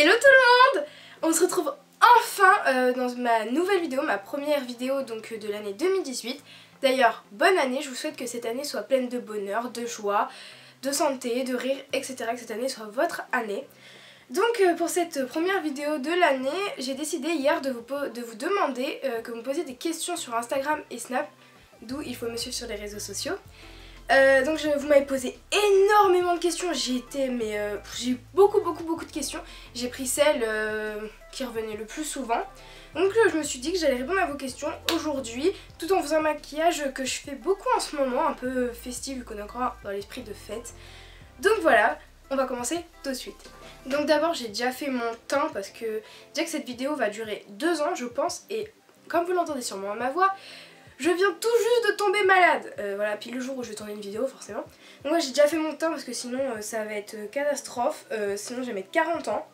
Hello tout le monde! On se retrouve enfin dans ma nouvelle vidéo, ma première vidéo donc de l'année 2018. D'ailleurs, bonne année, je vous souhaite que cette année soit pleine de bonheur, de joie, de santé, de rire, etc. Que cette année soit votre année. Donc pour cette première vidéo de l'année, j'ai décidé hier de vous demander que vous me posiez des questions sur Instagram et Snap, d'où il faut me suivre sur les réseaux sociaux. Donc vous m'avez posé énormément de questions, j'ai eu beaucoup de questions. J'ai pris celle qui revenait le plus souvent. Donc je me suis dit que j'allais répondre à vos questions aujourd'hui, tout en faisant un maquillage que je fais beaucoup en ce moment, un peu festif vu qu'on est encore dans l'esprit de fête. Donc voilà, on va commencer tout de suite. Donc d'abord j'ai déjà fait mon teint parce que déjà que cette vidéo va durer 2 ans je pense, et comme vous l'entendez sûrement à ma voix, je viens tout juste de tomber malade, voilà, puis le jour où je vais tourner une vidéo forcément. Donc moi j'ai déjà fait mon teint parce que sinon ça va être catastrophe, sinon je vais mettre 40 ans.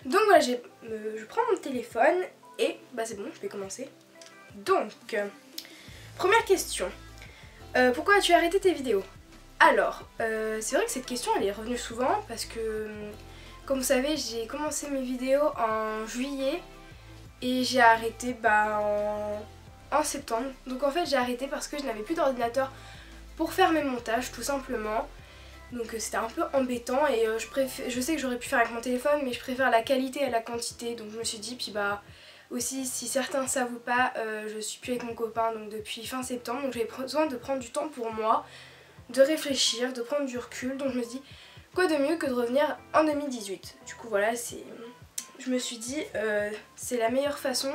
Donc voilà, je prends mon téléphone et bah c'est bon, je vais commencer. Donc, première question, pourquoi as-tu arrêté tes vidéos? Alors, c'est vrai que cette question elle est revenue souvent parce que, comme vous savez, j'ai commencé mes vidéos en juillet et j'ai arrêté en septembre. Donc en fait j'ai arrêté parce que je n'avais plus d'ordinateur pour faire mes montages tout simplement. Donc c'était un peu embêtant et je sais que j'aurais pu faire avec mon téléphone, mais je préfère la qualité à la quantité. Donc je me suis dit, puis bah aussi si certains ne savent pas, je suis plus avec mon copain donc depuis fin septembre. Donc j'avais besoin de prendre du temps pour moi, de réfléchir, de prendre du recul. Donc je me suis dit, quoi de mieux que de revenir en 2018. Du coup voilà, je me suis dit c'est la meilleure façon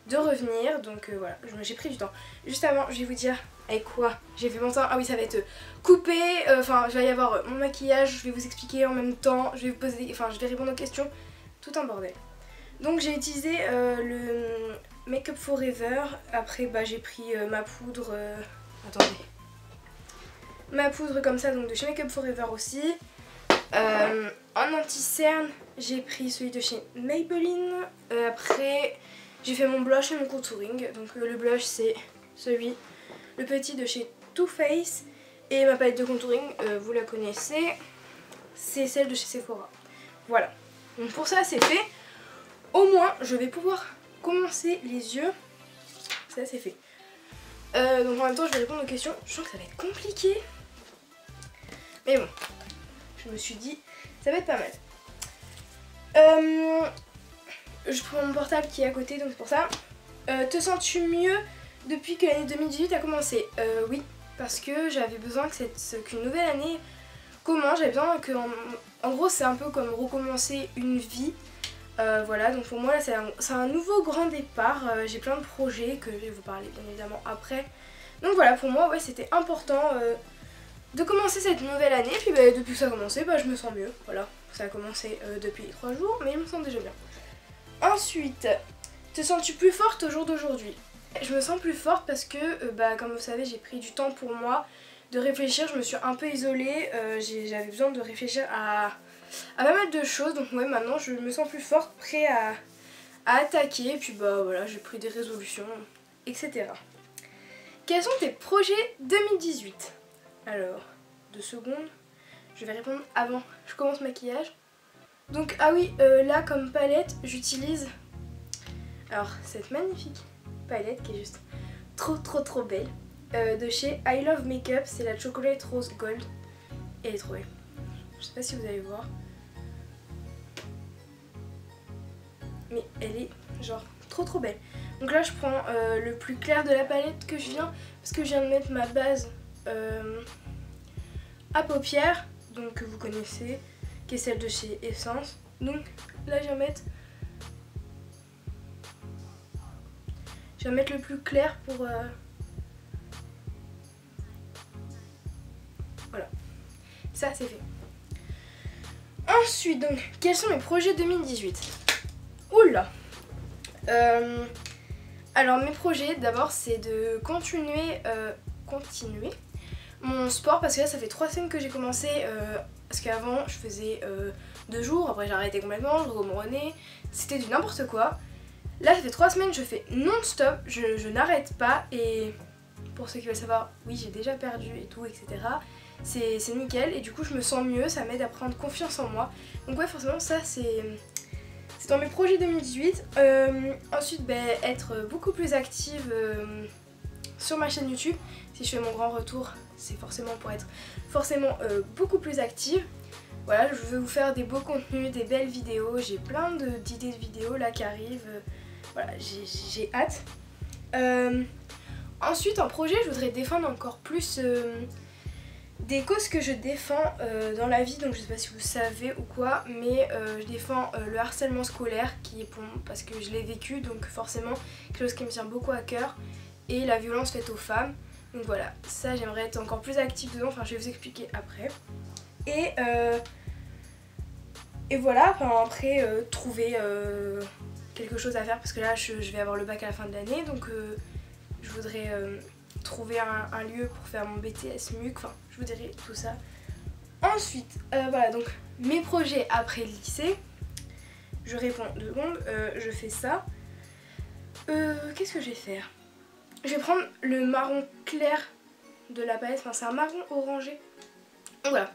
de revenir, donc voilà, j'ai pris du temps. Juste avant, je vais vous dire avec quoi j'ai fait mon teint. Ah oui, ça va être coupé, enfin, je vais y avoir mon maquillage, je vais vous expliquer en même temps, je vais vous poser, je vais répondre aux questions, tout un bordel. Donc j'ai utilisé le Make Up Forever, après j'ai pris ma poudre, attendez, ma poudre comme ça, donc de chez Make Up Forever aussi. En anti-cerne, j'ai pris celui de chez Maybelline, après j'ai fait mon blush et mon contouring. Donc le blush c'est celui, le petit de chez Too Faced, et ma palette de contouring, vous la connaissez, c'est celle de chez Sephora. Voilà, donc pour ça c'est fait. Au moins je vais pouvoir commencer les yeux, ça c'est fait. Donc en même temps je vais répondre aux questions, je sens que ça va être compliqué. Mais bon, je me suis dit ça va être pas mal. Je prends mon portable qui est à côté, donc c'est pour ça. Te sens-tu mieux depuis que l'année 2018 a commencé? Oui, parce que j'avais besoin qu'une nouvelle année commence. J'avais besoin que... En gros, c'est un peu comme recommencer une vie. Voilà, donc pour moi, là, c'est un nouveau grand départ. J'ai plein de projets que je vais vous parler bien évidemment après. Donc voilà, pour moi, ouais, c'était important de commencer cette nouvelle année. Puis depuis que ça a commencé, je me sens mieux. Voilà, ça a commencé depuis 3 jours, mais je me sens déjà bien. Ensuite, te sens-tu plus forte au jour d'aujourd'hui? Je me sens plus forte parce que, comme vous savez, j'ai pris du temps pour moi, de réfléchir. Je me suis un peu isolée, j'avais besoin de réfléchir à pas mal de choses. Donc ouais, maintenant je me sens plus forte, prête à attaquer. Et puis voilà, j'ai pris des résolutions, etc. Quels sont tes projets 2018? Alors, 2 secondes, je vais répondre avant je commence le maquillage. Donc ah oui, là comme palette j'utilise cette magnifique palette qui est juste trop belle, de chez I Love Makeup. C'est la Chocolate Rose Gold, elle est trop belle, je sais pas si vous allez voir, mais elle est genre trop belle. Donc là je prends le plus clair de la palette que je viens, parce que je viens de mettre ma base à paupières, donc que vous connaissez, qui est celle de chez Essence. Donc là je vais mettre le plus clair pour voilà, ça c'est fait. Ensuite, donc quels sont mes projets 2018? Oula, alors mes projets d'abord c'est de continuer mon sport, parce que là ça fait 3 semaines que j'ai commencé, parce qu'avant je faisais 2 jours, après j'ai arrêté complètement, je reprenais, c'était du n'importe quoi. Là ça fait 3 semaines, je fais non-stop, je n'arrête pas, et pour ceux qui veulent savoir, oui j'ai déjà perdu et tout, etc. C'est nickel, et du coup je me sens mieux, ça m'aide à prendre confiance en moi. Donc ouais, forcément ça c'est c'est dans mes projets 2018. Ensuite, être beaucoup plus active sur ma chaîne YouTube. Si je fais mon grand retour, c'est forcément pour être beaucoup plus active. Voilà, je veux vous faire des beaux contenus, des belles vidéos. J'ai plein d'idées de vidéos là qui arrivent. Voilà, j'ai hâte. Ensuite, en projet, je voudrais défendre encore plus des causes que je défends dans la vie. Donc je sais pas si vous savez ou quoi, mais je défends le harcèlement scolaire qui est parce que je l'ai vécu, donc forcément quelque chose qui me tient beaucoup à cœur, et la violence faite aux femmes. Donc voilà, ça j'aimerais être encore plus active dedans, enfin je vais vous expliquer après. Et voilà, enfin, après trouver quelque chose à faire, parce que là je vais avoir le bac à la fin de l'année, donc je voudrais trouver un lieu pour faire mon BTS MUC, enfin je vous dirai tout ça. Ensuite, voilà, donc mes projets après le lycée, je réponds 2 secondes, je fais ça. Qu'est-ce que je vais faire? Je vais prendre le marron clair de la palette, enfin c'est un marron orangé. Donc voilà,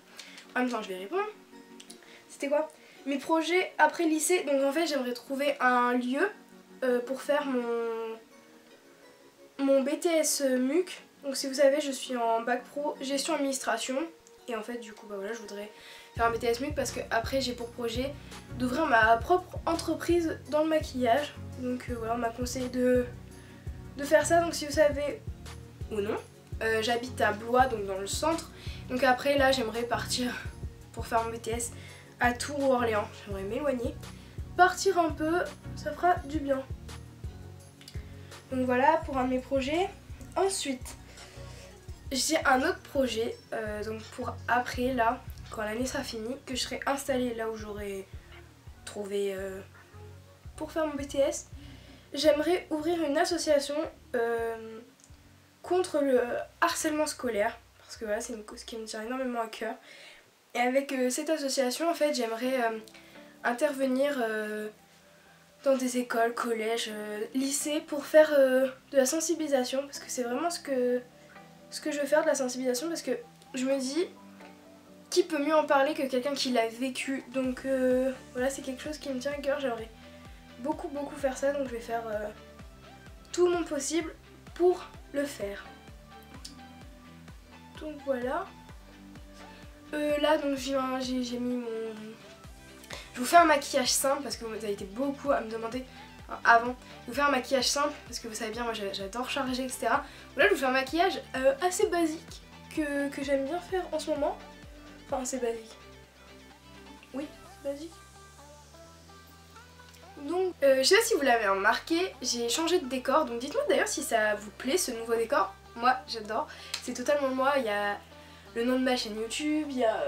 en même temps je vais répondre. C'était quoi? Mes projets après le lycée, donc en fait j'aimerais trouver un lieu pour faire mon BTS MUC. Donc si vous savez, je suis en bac pro gestion administration, et en fait du coup voilà, je voudrais faire un BTS MUC parce que après j'ai pour projet d'ouvrir ma propre entreprise dans le maquillage. Donc voilà, on m'a conseillé de faire ça. Donc si vous savez ou non, j'habite à Blois, donc dans le centre. Donc après là j'aimerais partir pour faire mon BTS à Tours ou Orléans. J'aimerais m'éloigner, partir un peu, ça fera du bien. Donc voilà pour un de mes projets. Ensuite, j'ai un autre projet, donc pour après là, quand l'année sera finie, que je serai installée là où j'aurai trouvé pour faire mon BTS. J'aimerais ouvrir une association contre le harcèlement scolaire, parce que voilà, c'est une cause qui me tient énormément à cœur. Et avec cette association, en fait, j'aimerais intervenir dans des écoles, collèges, lycées pour faire de la sensibilisation, parce que c'est vraiment ce que je veux faire, de la sensibilisation, parce que je me dis, qui peut mieux en parler que quelqu'un qui l'a vécu. Donc voilà, c'est quelque chose qui me tient à cœur, j'aimerais beaucoup faire ça, donc je vais faire tout mon possible pour le faire. Donc voilà. Là donc j'ai mis mon... Je vous fais un maquillage simple parce que vous avez été beaucoup à me demander avant. Je vous fais un maquillage simple parce que vous savez bien, moi j'adore charger, etc. Donc là je vous fais un maquillage assez basique que j'aime bien faire en ce moment. Enfin assez basique. Oui, basique. Donc je sais pas si vous l'avez remarqué, j'ai changé de décor. Donc dites-moi d'ailleurs si ça vous plaît ce nouveau décor. Moi j'adore, c'est totalement moi. Il y a le nom de ma chaîne YouTube, il y a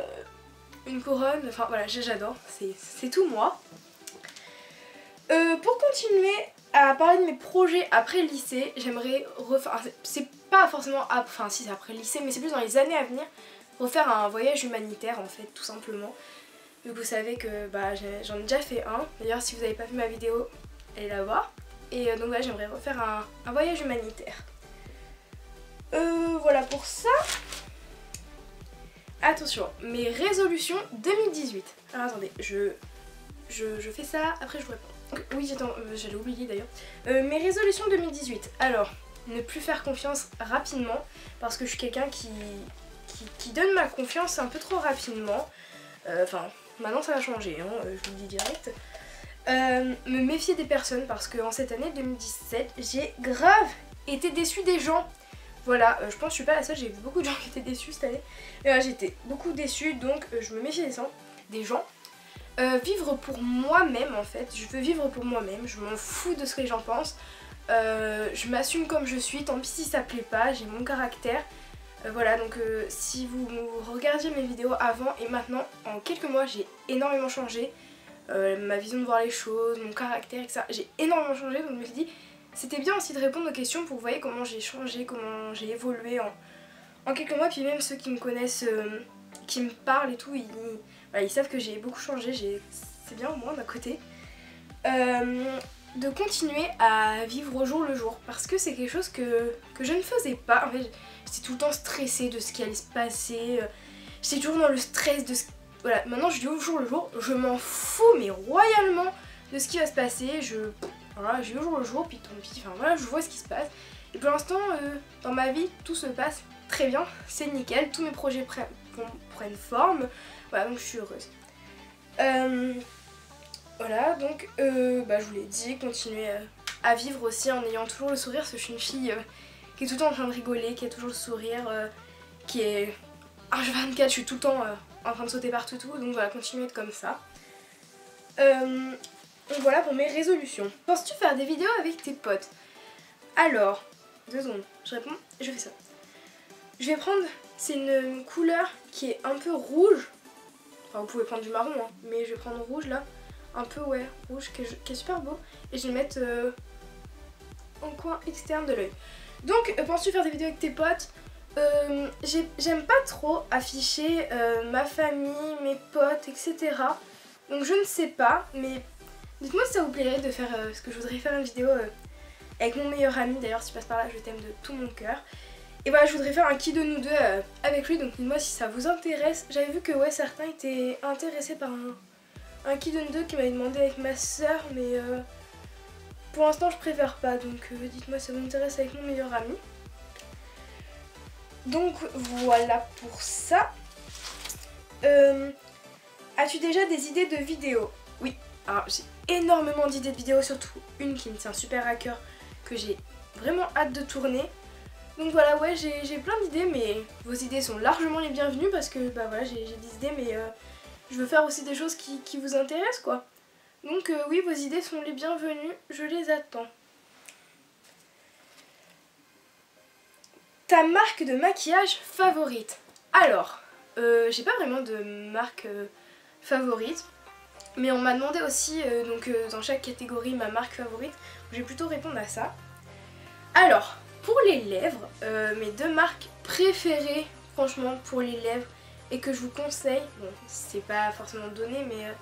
une couronne, enfin voilà, j'adore, c'est tout moi. Pour continuer à parler de mes projets après le lycée, j'aimerais refaire, c'est pas forcément, enfin si c'est après le lycée, mais c'est plus dans les années à venir, refaire un voyage humanitaire en fait, tout simplement. Donc vous savez que j'en ai déjà fait un, d'ailleurs si vous n'avez pas vu ma vidéo, allez la voir. Et donc voilà, j'aimerais refaire un voyage humanitaire. Voilà pour ça. Attention, mes résolutions 2018. Alors attendez, je fais ça, après je vous réponds. Oui, attends, j'allais oublier d'ailleurs. Mes résolutions 2018. Alors, ne plus faire confiance rapidement, parce que je suis quelqu'un qui donne ma confiance un peu trop rapidement. Enfin, maintenant ça va changer, hein, je vous le dis direct. Me méfier des personnes, parce qu'en cette année 2017, j'ai grave été déçue des gens. Voilà, je pense que je suis pas la seule, j'ai vu beaucoup de gens qui étaient déçus cette année. Mais voilà, j'étais beaucoup déçue, donc je me méfie des gens. Vivre pour moi-même en fait, je veux vivre pour moi-même, je m'en fous de ce que les gens pensent. Je m'assume comme je suis, tant pis si ça plaît pas, j'ai mon caractère. Voilà, donc si vous regardiez mes vidéos avant et maintenant, en quelques mois, j'ai énormément changé. Ma vision de voir les choses, mon caractère, etc. J'ai énormément changé, donc je me suis dit... C'était bien aussi de répondre aux questions pour que vous voyez comment j'ai changé, comment j'ai évolué en quelques mois. Puis même ceux qui me connaissent, qui me parlent et tout, ils savent que j'ai beaucoup changé, c'est bien au moins d'un côté. De continuer à vivre au jour le jour, parce que c'est quelque chose que je ne faisais pas. En fait, j'étais tout le temps stressée de ce qui allait se passer, j'étais toujours dans le stress de ce... Voilà, maintenant je vis au jour le jour, je m'en fous mais royalement de ce qui va se passer. Voilà, je vis au jour le jour, puis tant pis, enfin voilà, je vois ce qui se passe. Et pour l'instant, dans ma vie, tout se passe très bien, c'est nickel, tous mes projets prennent forme, voilà, donc je suis heureuse. Voilà, donc je vous l'ai dit, continuer à vivre aussi en ayant toujours le sourire, parce que je suis une fille qui est tout le temps en train de rigoler, qui a toujours le sourire, qui est H24, je suis tout le temps en train de sauter partout, donc voilà, continuer à être comme ça. Donc voilà pour mes résolutions. Penses-tu faire des vidéos avec tes potes? Alors, 2 secondes, je réponds, je fais ça. Je vais prendre, c'est une couleur qui est un peu rouge. Enfin, vous pouvez prendre du marron, hein, mais je vais prendre rouge là. Un peu, ouais, rouge, qui est super beau. Et je vais le mettre en coin externe de l'œil. Donc, penses-tu faire des vidéos avec tes potes? J'aime pas trop afficher ma famille, mes potes, etc. Donc je ne sais pas, mais dites-moi si ça vous plairait de faire, parce que je voudrais faire une vidéo avec mon meilleur ami. D'ailleurs, si tu passes par là, je t'aime de tout mon cœur. Et voilà, je voudrais faire un qui de nous deux avec lui, donc dites-moi si ça vous intéresse. J'avais vu que ouais, certains étaient intéressés par un qui de nous deux qui m'avait demandé avec ma soeur, mais pour l'instant je préfère pas, donc dites-moi si ça vous intéresse avec mon meilleur ami. Donc voilà pour ça. As-tu déjà des idées de vidéos? Oui, alors j'ai énormément d'idées de vidéos, surtout une qui me tient super à cœur, que j'ai vraiment hâte de tourner. Donc voilà, ouais, j'ai plein d'idées, mais vos idées sont largement les bienvenues parce que bah voilà, j'ai des idées, mais je veux faire aussi des choses qui vous intéressent, quoi. Donc oui, vos idées sont les bienvenues, je les attends. Ta marque de maquillage favorite? Alors, j'ai pas vraiment de marque favorite, mais on m'a demandé aussi, dans chaque catégorie, ma marque favorite. Je vais plutôt répondre à ça. Alors, pour les lèvres, mes 2 marques préférées, franchement, pour les lèvres, et que je vous conseille, bon, c'est pas forcément donné, mais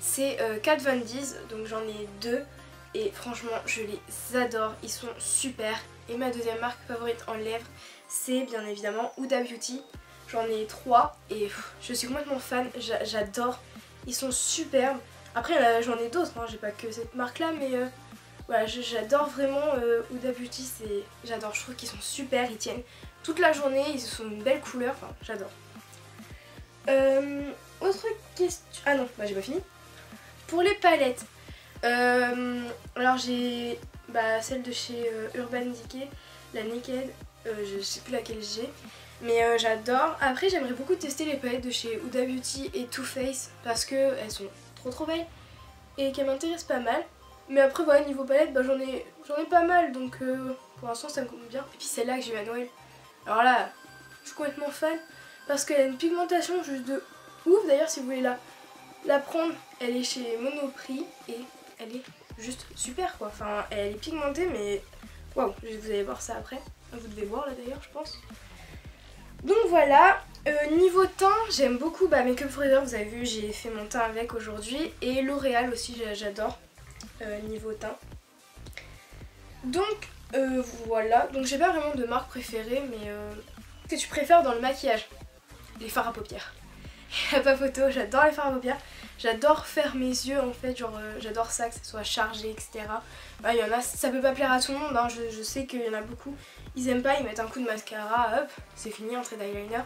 c'est Kat Von D, donc j'en ai 2, et franchement, je les adore, ils sont super. Et ma 2e marque favorite en lèvres, c'est bien évidemment Huda Beauty. J'en ai 3, et je suis complètement fan, j'adore, ils sont superbes. Après, j'en ai d'autres, hein, j'ai pas que cette marque-là, mais... voilà, j'adore vraiment Huda Beauty, j'adore, je trouve qu'ils sont super, ils tiennent toute la journée, ils sont une belle couleur, enfin j'adore. Autre question... Ah non, bah j'ai pas fini. Pour les palettes, alors j'ai celle de chez Urban Decay, la Naked, je sais plus laquelle j'ai, mais j'adore. Après j'aimerais beaucoup tester les palettes de chez Huda Beauty et Too Faced parce qu'elles sont trop belles et qu'elles m'intéressent pas mal. Mais après voilà, niveau palette, j'en ai pas mal, donc pour l'instant ça me convient bien. Et puis celle-là que j'ai eu à Noël, alors là, je suis complètement fan parce qu'elle a une pigmentation juste de ouf. D'ailleurs si vous voulez la prendre, elle est chez Monoprix et elle est juste super quoi. Enfin elle est pigmentée mais waouh, vous allez voir ça après. Vous devez voir là d'ailleurs je pense. Donc voilà, niveau teint, j'aime beaucoup Makeup Forever, vous avez vu j'ai fait mon teint avec aujourd'hui. Et L'Oréal aussi j'adore. Niveau teint. Donc voilà, donc j'ai pas vraiment de marque préférée, mais qu'est-ce que tu préfères dans le maquillage? Les fards à paupières. Y'a pas photo, j'adore les fards à paupières. J'adore faire mes yeux en fait, genre j'adore ça, que ça soit chargé, etc. Il y en a, ça peut pas plaire à tout le monde, hein, je sais qu'il y en a beaucoup, ils aiment pas, ils mettent un coup de mascara, hop, c'est fini, entrée d'eyeliner.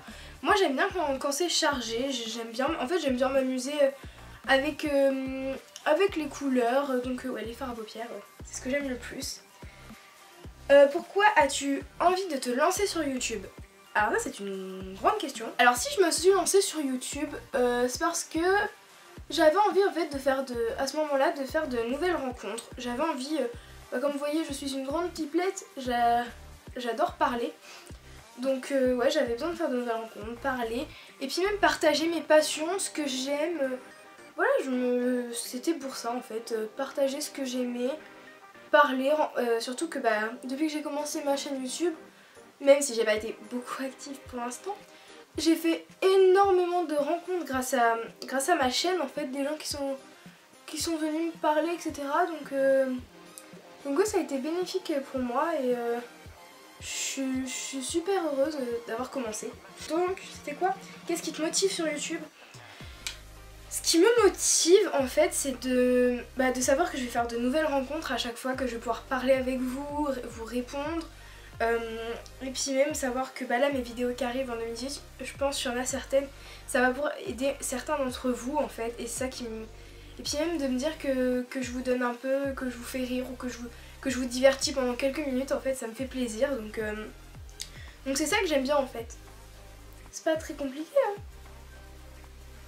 Moi j'aime bien quand c'est chargé, j'aime bien, en fait j'aime bien m'amuser avec les couleurs, donc ouais, les fards à paupières, c'est ce que j'aime le plus. Pourquoi as-tu envie de te lancer sur YouTube? Alors là c'est une grande question. Alors si je me suis lancée sur YouTube, c'est parce que j'avais envie en fait à ce moment-là de faire de nouvelles rencontres. J'avais envie, comme vous voyez je suis une grande pipelette, j'adore parler. Donc ouais, j'avais besoin de faire de nouvelles rencontres, parler, et puis même partager mes passions, ce que j'aime. Voilà, c'était pour ça en fait, partager ce que j'aimais, parler, surtout que depuis que j'ai commencé ma chaîne YouTube, même si j'ai pas été beaucoup active pour l'instant, j'ai fait énormément de rencontres grâce à ma chaîne en fait, des gens qui sont venus me parler, etc. Donc ouais, ça a été bénéfique pour moi et je suis super heureuse d'avoir commencé. Donc c'était quoi? Qu'est-ce qui te motive sur YouTube? Ce qui me motive en fait, c'est de savoir que je vais faire de nouvelles rencontres à chaque fois, que je vais pouvoir parler avec vous, vous répondre. Et puis même savoir que là mes vidéos qui arrivent en 2018, je pense qu'il y en a certaines, ça va pour aider certains d'entre vous en fait. Et ça qui me... Et puis même de me dire que je vous donne un peu, que je vous fais rire ou que je vous divertis pendant quelques minutes en fait, ça me fait plaisir. Donc c'est ça que j'aime bien en fait. C'est pas très compliqué hein.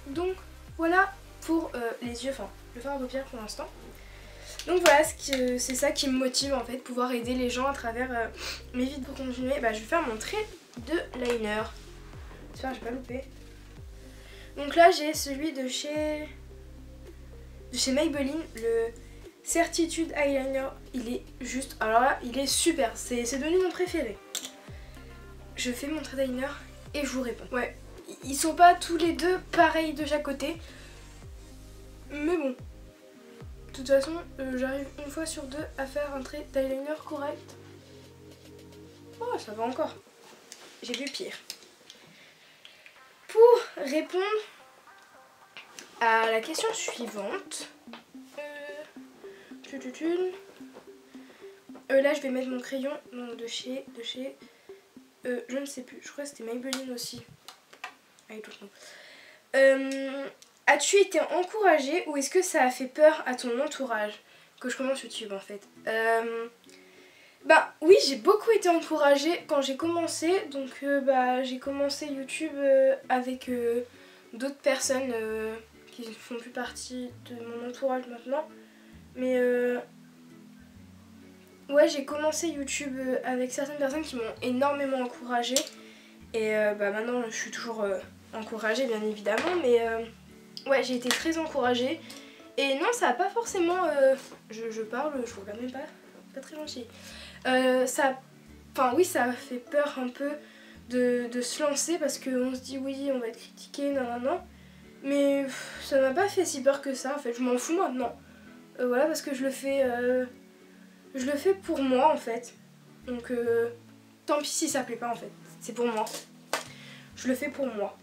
Donc voilà pour les yeux, enfin le fard à paupières pour l'instant. Donc voilà, c'est ça qui me motive en fait, pouvoir aider les gens à travers mes vidéos. Pour continuer, je vais faire mon trait de liner. J'espère que j'ai pas loupé. Donc là j'ai celui de chez Maybelline, le Certitude Eyeliner. Il est juste, alors là il est super, c'est devenu mon préféré. Je fais mon trait d'eyeliner et je vous réponds. Ouais, ils sont pas tous les deux pareils de chaque côté, mais bon. De toute façon, j'arrive une fois sur deux à faire un trait d'eyeliner correct. Oh, ça va encore. J'ai vu pire. Pour répondre à la question suivante, là je vais mettre mon crayon de chez je ne sais plus, je crois que c'était Maybelline aussi. I don't know. As-tu été encouragée ou est-ce que ça a fait peur à ton entourage que je commence YouTube en fait? Oui, j'ai beaucoup été encouragée quand j'ai commencé. Donc j'ai commencé YouTube avec d'autres personnes qui ne font plus partie de mon entourage maintenant. Mais ouais, j'ai commencé YouTube avec certaines personnes qui m'ont énormément encouragée. Et maintenant je suis toujours encouragée bien évidemment, mais ouais, j'ai été très encouragée. Et non, ça a pas forcément... je parle, je vous regarde même pas très gentil. Oui, ça a fait peur un peu de se lancer parce qu'on se dit oui, on va être critiqué, non. Mais ça m'a pas fait si peur que ça, en fait, je m'en fous maintenant. Voilà, parce que je le fais pour moi, en fait. Donc, tant pis si ça plaît pas, en fait. C'est pour moi. Je le fais pour moi.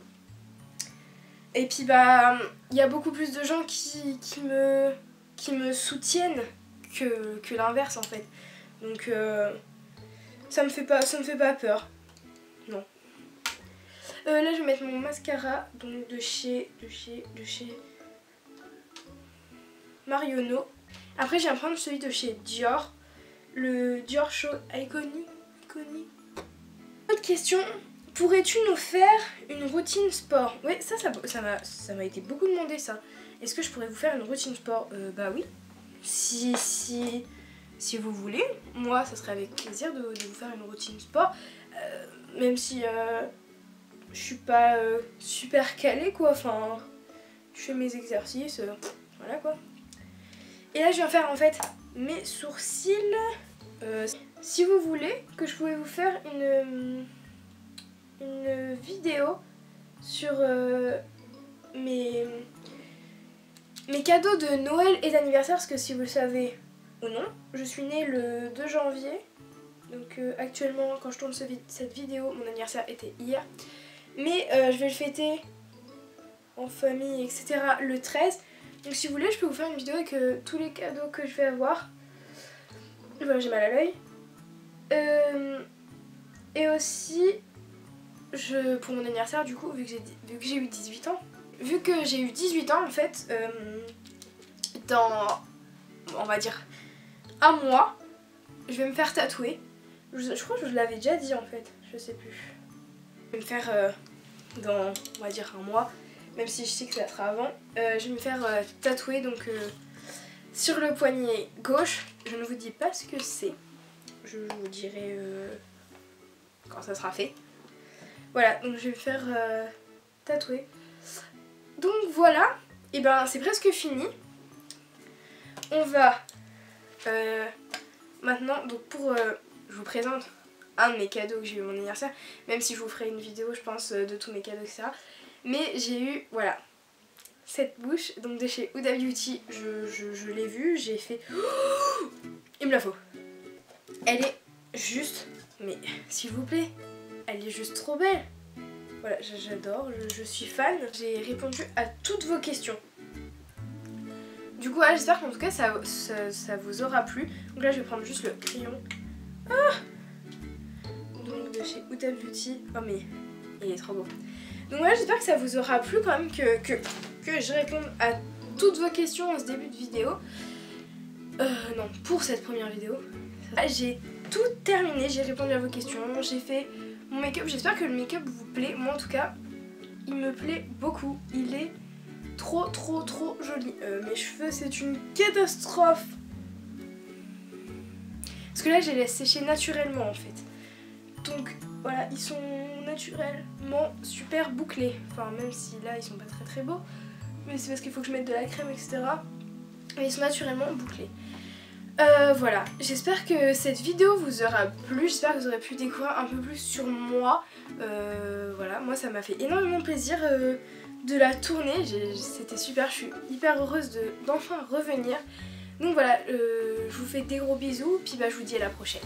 Et puis il y a beaucoup plus de gens qui me soutiennent que l'inverse en fait. Donc ça me fait pas peur. Non. Là je vais mettre mon mascara donc de chez Marionneau. Après je viens prendre celui de chez Dior. Le Dior Show Iconic. Autre question. Pourrais-tu nous faire une routine sport? Oui, ça m'a été beaucoup demandé ça. Est-ce que je pourrais vous faire une routine sport? Oui. Si vous voulez, moi ça serait avec plaisir de vous faire une routine sport. Même si je suis pas super calée quoi. Enfin, je fais mes exercices, voilà quoi. Et là je viens faire en fait mes sourcils. Si vous voulez que je pouvais vous faire une vidéo sur mes cadeaux de Noël et d'anniversaire, parce que si vous le savez ou non, je suis née le 2 janvier. Donc actuellement quand je tourne cette vidéo, mon anniversaire était hier. Mais je vais le fêter en famille, etc. le 13. Donc si vous voulez, je peux vous faire une vidéo avec tous les cadeaux que je vais avoir. Voilà, j'ai mal à l'œil. Et aussi... pour mon anniversaire du coup, vu que j'ai eu 18 ans, en fait, dans, on va dire, un mois, je vais me faire tatouer. Je crois que je l'avais déjà dit en fait, je sais plus. Je vais me faire, dans, on va dire, un mois, même si je sais que ça sera avant, je vais me faire tatouer donc sur le poignet gauche. Je ne vous dis pas ce que c'est, je vous dirai quand ça sera fait. Voilà, donc je vais me faire tatouer. Donc voilà, et c'est presque fini. On va maintenant, donc je vous présente un de mes cadeaux que j'ai eu à mon anniversaire. Même si je vous ferai une vidéo, je pense, de tous mes cadeaux, etc. Mais j'ai eu, voilà, cette bouche, donc de chez Huda Beauty. Je l'ai vue, j'ai fait... Oh, il me la faut. Elle est juste, mais s'il vous plaît, elle est juste trop belle. Voilà, j'adore, je suis fan. J'ai répondu à toutes vos questions. Du coup voilà, j'espère qu'en tout cas ça vous aura plu. Donc là je vais prendre juste le crayon. Donc de chez Huda Beauty. Oh mais il est trop beau. Donc voilà, j'espère que ça vous aura plu quand même, que je réponde à toutes vos questions en ce début de vidéo. Non, pour cette première vidéo. J'ai tout terminé, j'ai répondu à vos questions, j'ai fait mon make-up. J'espère que le make-up vous plaît. Moi en tout cas, il me plaît beaucoup. Il est trop joli. Mes cheveux, c'est une catastrophe. Parce que là, je les laisse sécher naturellement en fait. Donc voilà, ils sont naturellement super bouclés. Enfin, même si là, ils sont pas très beaux. Mais c'est parce qu'il faut que je mette de la crème, etc. Mais ils sont naturellement bouclés. Voilà, j'espère que cette vidéo vous aura plu, j'espère que vous aurez pu découvrir un peu plus sur moi. Voilà, moi ça m'a fait énormément plaisir de la tourner, c'était super, je suis hyper heureuse d'enfin revenir. Donc voilà, je vous fais des gros bisous, puis bah, je vous dis à la prochaine.